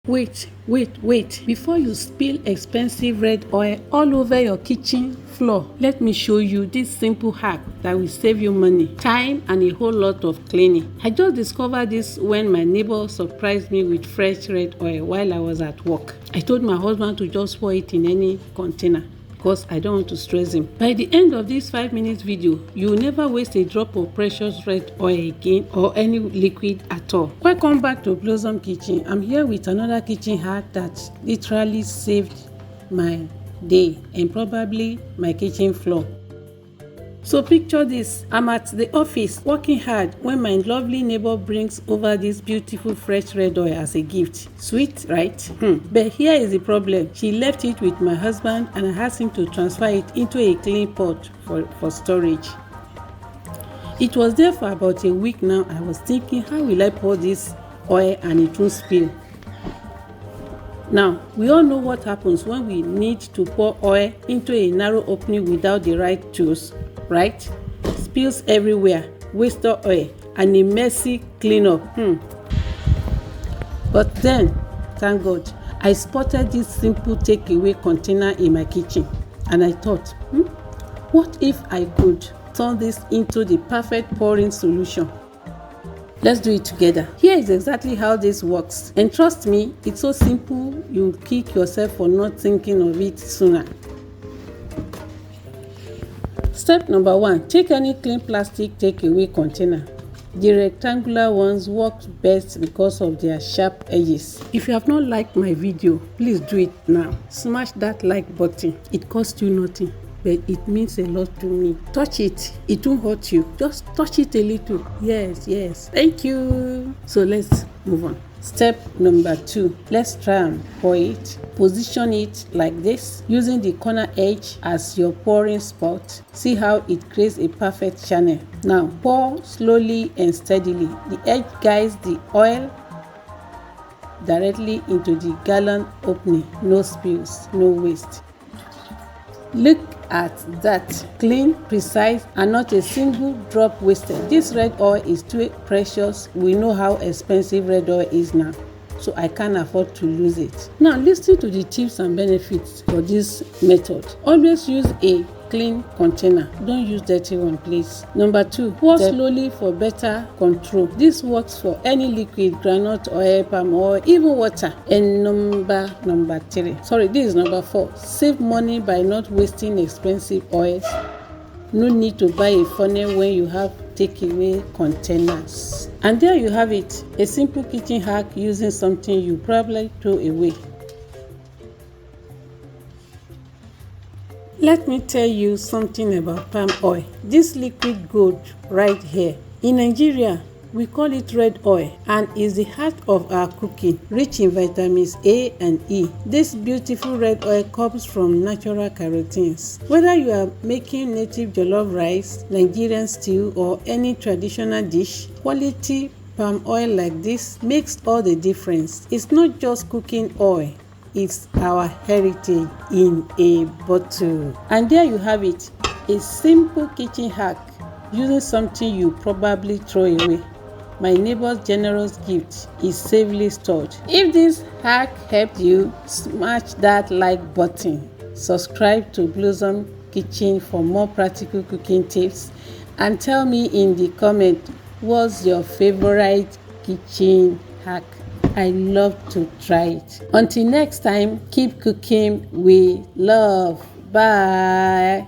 Wait. Before you spill expensive red oil all over your kitchen floor, let me show you this simple hack that will save you money, time, and a whole lot of cleaning. I just discovered this when my neighbor surprised me with fresh red oil while I was at work. I told my husband to just pour it in any container because I don't want to stress him. By the end of this 5-minute video, you will never waste a drop of precious red oil again or any liquid at all. Welcome back to Blossom Kitchen. I'm here with another kitchen hack that literally saved my day and probably my kitchen floor. So picture this, I'm at the office working hard when my lovely neighbor brings over this beautiful fresh red oil as a gift. Sweet, right? But here is the problem. She left it with my husband and I asked him to transfer it into a clean pot for storage. It was there for about a week now. I was thinking, how will I pour this oil and it won't spill? Now, we all know what happens when we need to pour oil into a narrow opening without the right tools. Right? Spills everywhere, wasted oil, and a messy cleanup. But then, thank God, I spotted this simple takeaway container in my kitchen, and I thought, what if I could turn this into the perfect pouring solution? Let's do it together. Here is exactly how this works, and trust me, it's so simple you'll kick yourself for not thinking of it sooner. Step number 1, take any clean plastic takeaway container. The rectangular ones work best because of their sharp edges. If you have not liked my video, please do it now. Smash that like button. It costs you nothing, but it means a lot to me. Touch it. It won't hurt you. Just touch it a little. Yes. Thank you. So let's move on. Step number 2, let's try and pour it. Position it like this, using the corner edge as your pouring spout. See how it creates a perfect channel. Now pour slowly and steadily. The edge guides the oil directly into the gallon opening. No spills, no waste. Look at that, clean, precise, and not a single drop wasted. This red oil is too precious. We know how expensive red oil is now, so I can't afford to lose it. Now listen to the tips and benefits for this method. Always use a clean container. Don't use dirty one, please. Number 2, pour slowly for better control. This works for any liquid, groundnut oil, palm oil, even water. And number 4, save money by not wasting expensive oils. No need to buy a funnel when you have takeaway containers. And there you have it, a simple kitchen hack using something you probably throw away. Let me tell you something about palm oil. This liquid gold right here. In Nigeria, we call it red oil and is the heart of our cooking, rich in vitamins A and E. This beautiful red oil comes from natural carotenes. Whether you are making native jollof rice, Nigerian stew, or any traditional dish, quality palm oil like this makes all the difference. It's not just cooking oil. It's our heritage in a bottle. And there you have it, a simple kitchen hack using something you probably throw away. My neighbor's generous gift is safely stored. If this hack helped you, smash that like button. Subscribe to Blossom Kitchen for more practical cooking tips, and tell me in the comment what's your favorite kitchen hack. I love to try it. Until next time, keep cooking with love. Bye.